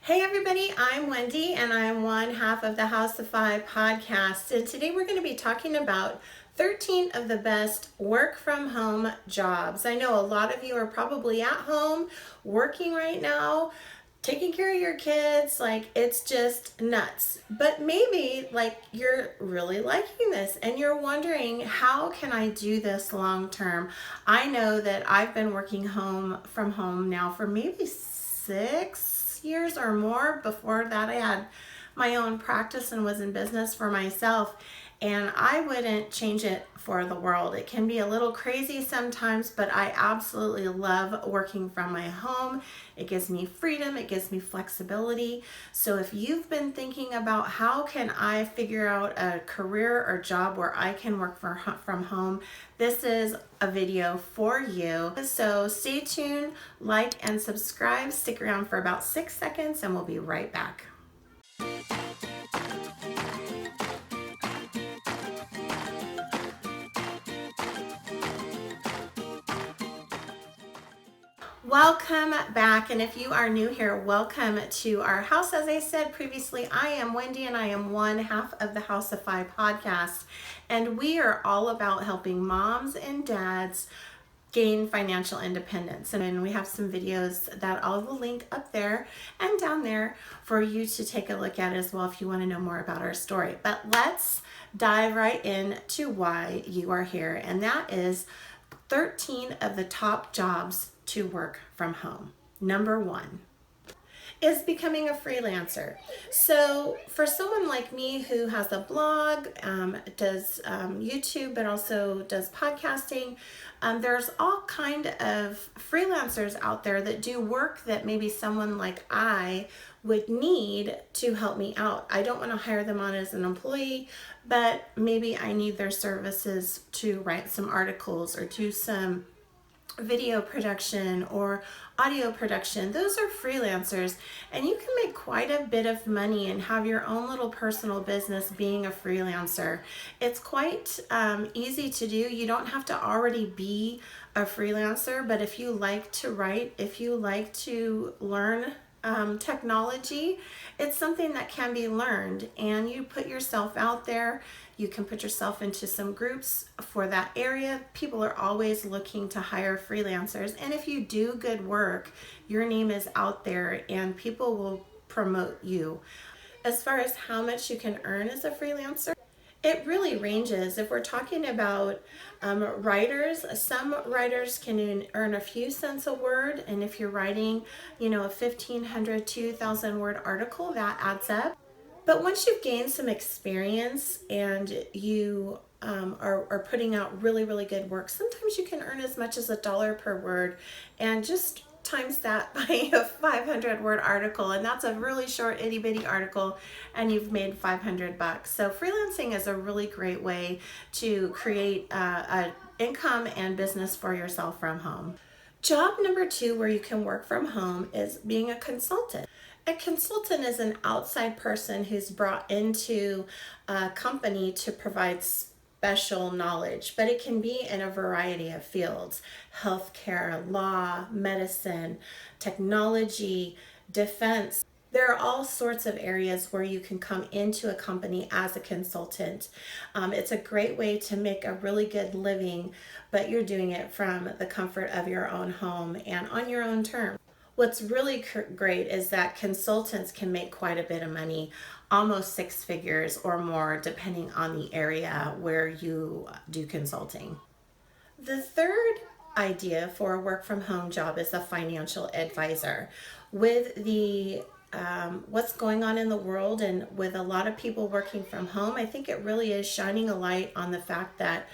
Hey everybody, I'm Wendy and I'm one half of the House of Five podcast. And today we're going to be talking about 13 of the best work from home jobs. I know a lot of you are probably at home working right now, taking care of your kids, like it's just nuts. But maybe like you're really liking this and you're wondering, how can I do this long term? I know that I've been working from home now for maybe 6 years or more. Before that, I had my own practice and was in business for myself, and I wouldn't change it for the world. It can be a little crazy sometimes, but I absolutely love working from my home. It gives me freedom, it gives me flexibility. So if you've been thinking about how can I figure out a career or job where I can work from home, this is a video for you. So stay tuned, like and subscribe. Stick around for about 6 seconds and we'll be right back. Welcome back, and if you are new here, welcome to our house. As I said previously, I am Wendy and I am one half of the House of Five podcast, and we are all about helping moms and dads gain financial independence. And we have some videos that I will link up there and down there for you to take a look at as well if you want to know more about our story. But let's dive right into why you are here, and that is 13 of the top jobs to work from home. Number 1 is becoming a freelancer. So for someone like me who has a blog, does YouTube, but also does podcasting, there's all kind of freelancers out there that do work that maybe someone like I would need to help me out. I don't want to hire them on as an employee, but maybe I need their services to write some articles or do some video production or audio production. Those are freelancers, and you can make quite a bit of money and have your own little personal business being a freelancer. It's quite easy to do. You don't have to already be a freelancer, but if you like to write, if you like to learn technology, it's something that can be learned, and you put yourself out there. You can put yourself into some groups for that area. People are always looking to hire freelancers, and if you do good work, your name is out there and people will promote you. As far as how much you can earn as a freelancer, it really ranges. If we're talking about writers, some writers can earn a few cents a word, and if you're writing, a 1,500, 2,000 word article, that adds up. But once you've gained some experience and you are putting out really, really good work, sometimes you can earn as much as $1 per word, and just times that by a 500 word article, and that's a really short itty bitty article, and you've made $500. So freelancing is a really great way to create an income and business for yourself from home. Job number 2 where you can work from home is being a consultant. A consultant is an outside person who's brought into a company to provide special knowledge, but it can be in a variety of fields: healthcare, law, medicine, technology, defense. There are all sorts of areas where you can come into a company as a consultant. It's a great way to make a really good living, but you're doing it from the comfort of your own home and on your own terms. What's really great is that consultants can make quite a bit of money, almost 6 figures or more, depending on the area where you do consulting. The third idea for a work from home job is a financial advisor. With the what's going on in the world and with a lot of people working from home, I think it really is shining a light on the fact that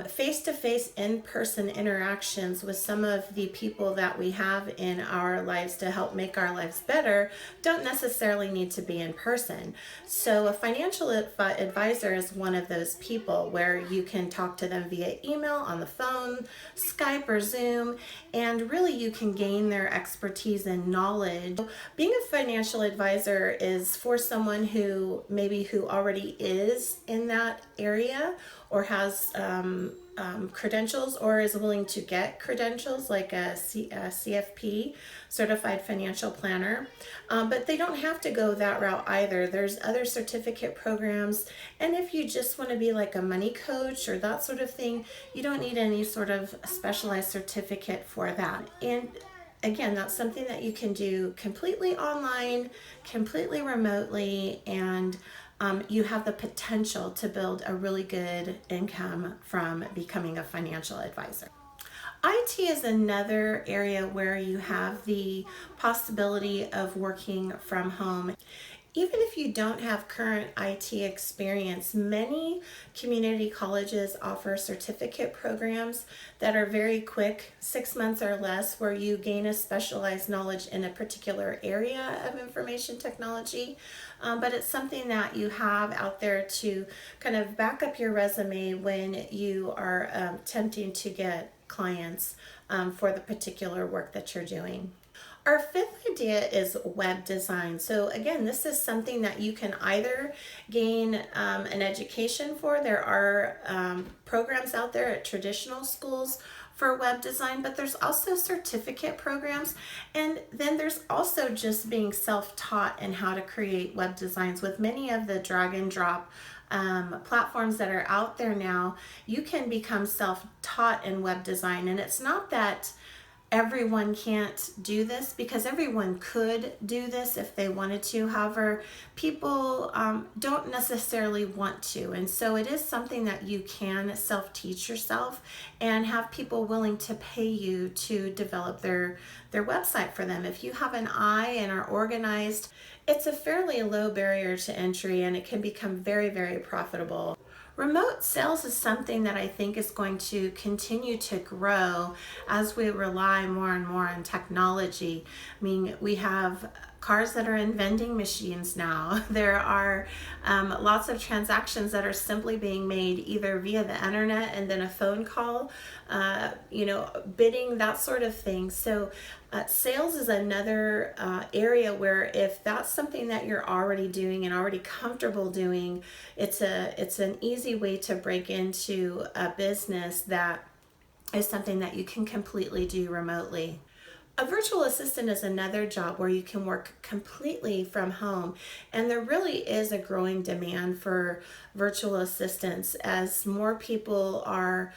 face-to-face, in-person interactions with some of the people that we have in our lives to help make our lives better don't necessarily need to be in person. So a financial advisor is one of those people where you can talk to them via email, on the phone, Skype or Zoom, and really you can gain their expertise and knowledge. Being a financial advisor is for someone who already is in that area or has credentials or is willing to get credentials like a CFP, Certified Financial Planner, but they don't have to go that route either. There's other certificate programs, and if you just want to be like a money coach or that sort of thing, you don't need any sort of specialized certificate for that. And again, that's something that you can do completely online, completely remotely, and you have the potential to build a really good income from becoming a financial advisor. IT is another area where you have the possibility of working from home. Even if you don't have current IT experience, many community colleges offer certificate programs that are very quick, 6 months or less, where you gain a specialized knowledge in a particular area of information technology. But it's something that you have out there to kind of back up your resume when you are attempting to get clients for the particular work that you're doing. Our fifth idea is web design. So again, this is something that you can either gain an education for. There are programs out there at traditional schools for web design, but there's also certificate programs. And then there's also just being self-taught in how to create web designs. With many of the drag and drop platforms that are out there now, you can become self-taught in web design. And it's not that everyone can't do this, because everyone could do this if they wanted to. However, people don't necessarily want to, and so it is something that you can self-teach yourself and have people willing to pay you to develop their website for them. If you have an eye and are organized, it's a fairly low barrier to entry, and it can become very, very profitable. Remote sales is something that I think is going to continue to grow as we rely more and more on technology. I mean, we have cars that are in vending machines now. There are lots of transactions that are simply being made either via the internet and then a phone call, bidding, that sort of thing. So sales is another area where if that's something that you're already doing and already comfortable doing, it's an easy way to break into a business that is something that you can completely do remotely. A virtual assistant is another job where you can work completely from home, and there really is a growing demand for virtual assistants as more people are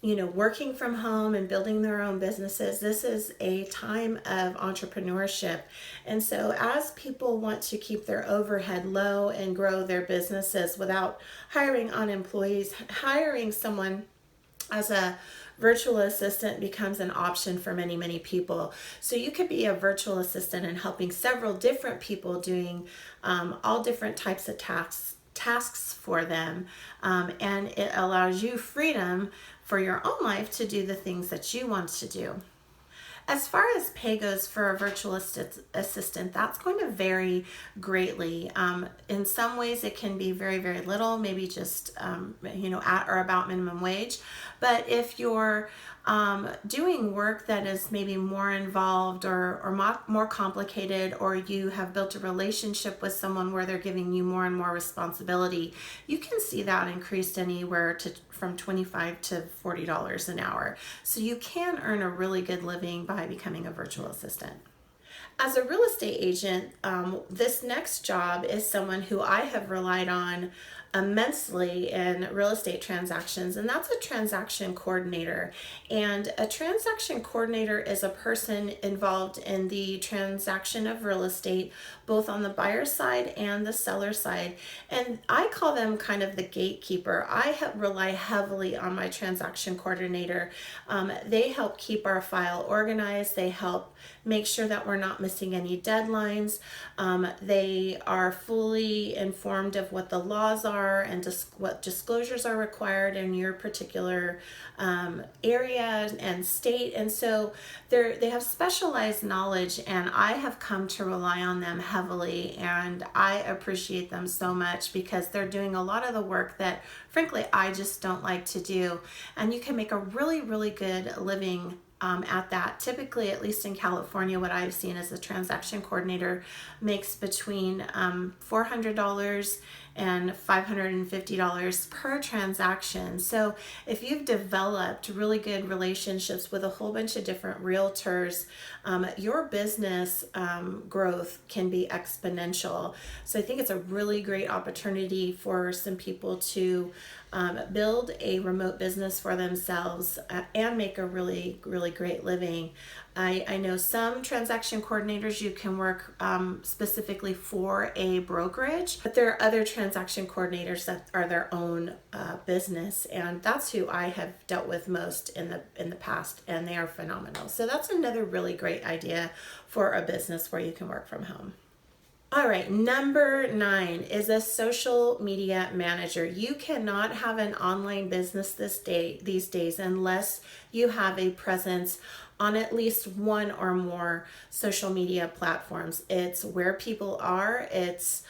working from home and building their own businesses. This is a time of entrepreneurship. And so as people want to keep their overhead low and grow their businesses without hiring on employees, hiring someone as a virtual assistant becomes an option for many, many people. So you could be a virtual assistant and helping several different people doing all different types of tasks for them. And it allows you freedom for your own life to do the things that you want to do. As far as pay goes for a virtual assistant, that's going to vary greatly. In some ways, it can be very, very little, maybe just at or about minimum wage. But if you're doing work that is maybe more involved or more complicated, or you have built a relationship with someone where they're giving you more and more responsibility, you can see that increased anywhere from $25 to $40 an hour. So you can earn a really good living by becoming a virtual assistant. As a real estate agent, this next job is someone who I have relied on immensely in real estate transactions, and that's a transaction coordinator. And a transaction coordinator is a person involved in the transaction of real estate, both on the buyer side and the seller side. And I call them kind of the gatekeeper. I rely heavily on my transaction coordinator. They help keep our file organized. They help make sure that we're not missing any deadlines. They are fully informed of what the laws are and what disclosures are required in your particular area and state. And so they have specialized knowledge, and I have come to rely on them heavily, and I appreciate them so much because they're doing a lot of the work that frankly I just don't like to do. And you can make a really, really good living at that. Typically, at least in California, what I've seen is a transaction coordinator makes between $400 and $550 per transaction. So if you've developed really good relationships with a whole bunch of different realtors, your business growth can be exponential. So I think it's a really great opportunity for some people to build a remote business for themselves and make a really, really great living. I know some transaction coordinators you can work specifically for a brokerage, but there are other transaction coordinators that are their own business, and that's who I have dealt with most in the past, and they are phenomenal. So that's another really great idea for a business where you can work from home. All right, number 9 is a social media manager. You cannot have an online business these days unless you have a presence on at least one or more social media platforms. It's where people are. It's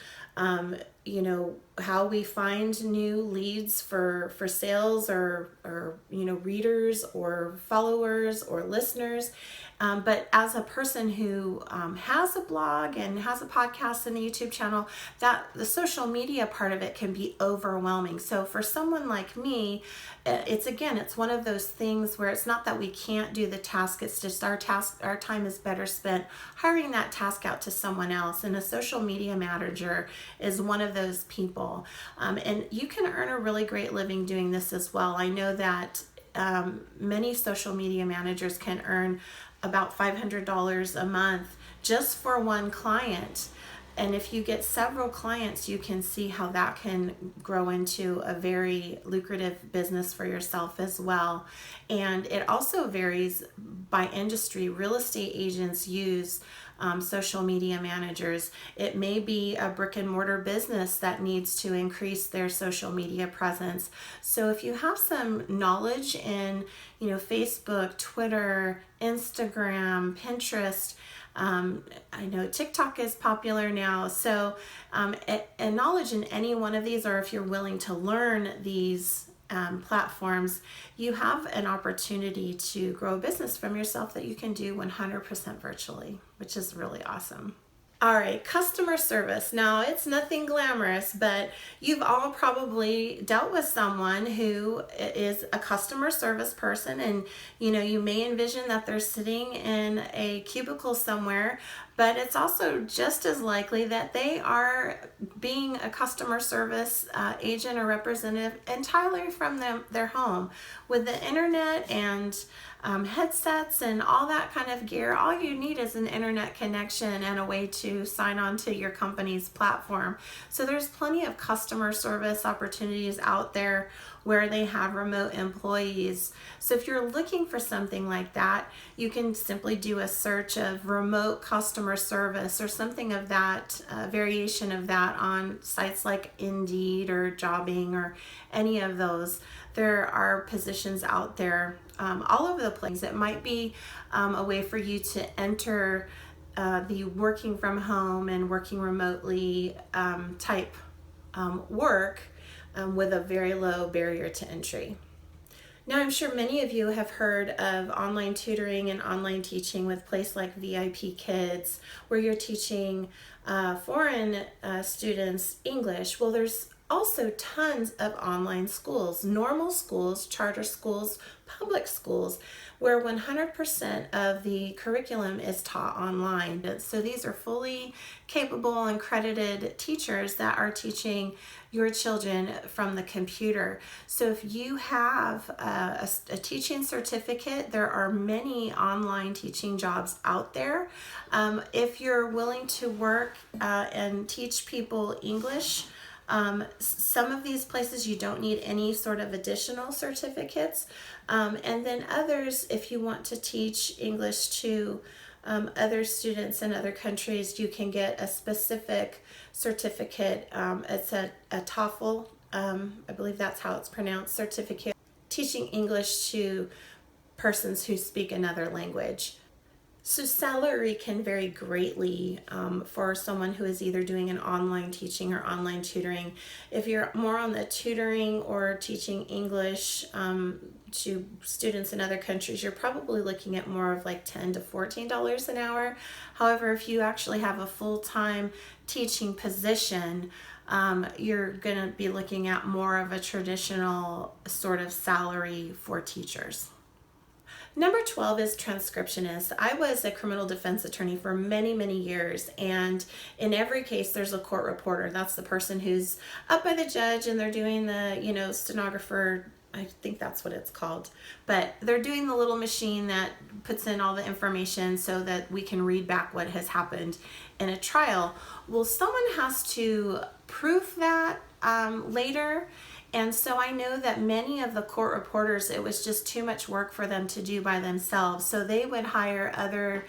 how we find new leads for sales or readers or followers or listeners. But as a person who has a blog and has a podcast and a YouTube channel, that the social media part of it can be overwhelming. So for someone like me, it's one of those things where it's not that we can't do the task, it's just our time is better spent hiring that task out to someone else. And a social media manager is one of those people. And you can earn a really great living doing this as well. I know that many social media managers can earn about $500 a month just for one client. And if you get several clients, you can see how that can grow into a very lucrative business for yourself as well. And it also varies by industry. Real estate agents use social media managers. It may be a brick and mortar business that needs to increase their social media presence. So if you have some knowledge in, Facebook, Twitter, Instagram, Pinterest, I know TikTok is popular now. So and knowledge in any one of these, or if you're willing to learn these platforms, you have an opportunity to grow a business from yourself that you can do 100% virtually, which is really awesome. All right, customer service. Now, it's nothing glamorous, but you've all probably dealt with someone who is a customer service person, and you may envision that they're sitting in a cubicle somewhere, but it's also just as likely that they are being a customer service agent or representative entirely from their home. With the internet and headsets and all that kind of gear, all you need is an internet connection and a way to sign on to your company's platform. So there's plenty of customer service opportunities out there where they have remote employees. So if you're looking for something like that, you can simply do a search of remote customer service or something of that, variation of that on sites like Indeed or Jobbing or any of those. There are positions out there all over the place. It might be a way for you to enter the working from home and working remotely type work with a very low barrier to entry. Now, I'm sure many of you have heard of online tutoring and online teaching with places like VIP Kids, where you're teaching foreign students English. Well, there's also tons of online schools, normal schools, charter schools, public schools, where 100% of the curriculum is taught online. So these are fully capable and credited teachers that are teaching your children from the computer. So if you have a teaching certificate, there are many online teaching jobs out there. If you're willing to work and teach people English, some of these places you don't need any sort of additional certificates. And then others, if you want to teach English to other students in other countries, you can get a specific certificate. It's a TOEFL, I believe that's how it's pronounced, certificate, teaching English to persons who speak another language. So salary can vary greatly for someone who is either doing an online teaching or online tutoring. If you're more on the tutoring or teaching English to students in other countries, you're probably looking at more of like $10 to $14 an hour. However, if you actually have a full-time teaching position, you're going to be looking at more of a traditional sort of salary for teachers. Number 12 is transcriptionist. I was a criminal defense attorney for many, many years, and in every case there's a court reporter. That's the person who's up by the judge and they're doing the, stenographer, I think that's what it's called, but they're doing the little machine that puts in all the information so that we can read back what has happened in a trial. Well, someone has to proof that later. And so I know that many of the court reporters, it was just too much work for them to do by themselves. So they would hire other,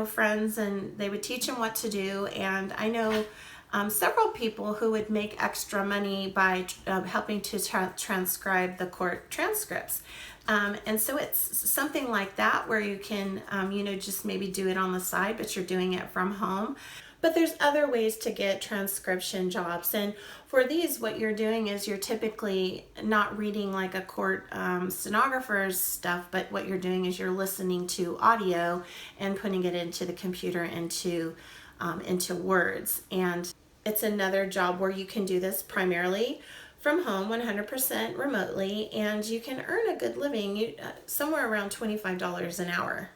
friends, and they would teach them what to do. And I know several people who would make extra money by helping to transcribe the court transcripts. And so it's something like that where you can, just maybe do it on the side, but you're doing it from home. But there's other ways to get transcription jobs. And for these, what you're doing is you're typically not reading like a court stenographer's stuff, but what you're doing is you're listening to audio and putting it into the computer into words. And it's another job where you can do this primarily from home, 100% remotely, and you can earn a good living, somewhere around $25 an hour.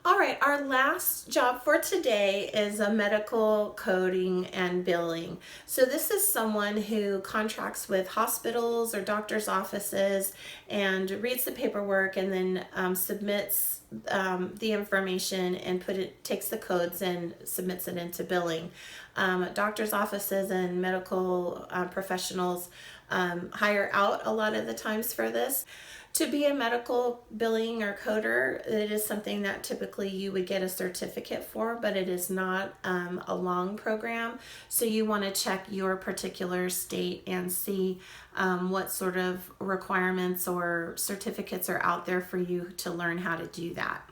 All right, our last job for today is a medical coding and billing. So this is someone who contracts with hospitals or doctors' offices and reads the paperwork and then submits the information and takes the codes and submits it into billing. Doctors' offices and medical professionals hire out a lot of the times for this. To be a medical billing or coder, it is something that typically you would get a certificate for, but it is not a long program. So you want to check your particular state and see what sort of requirements or certificates are out there for you to learn how to do that.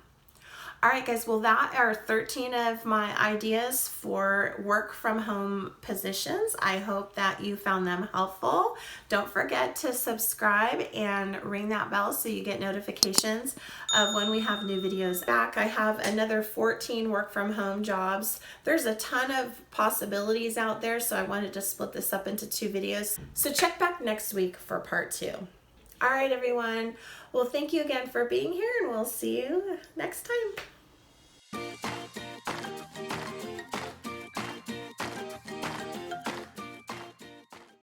All right, guys, well, that are 13 of my ideas for work from home positions. I hope that you found them helpful. Don't forget to subscribe and ring that bell so you get notifications of when we have new videos back. I have another 14 work from home jobs. There's a ton of possibilities out there, so I wanted to split this up into 2 videos. So check back next week for part 2. All right, everyone. Well, thank you again for being here, and we'll see you next time.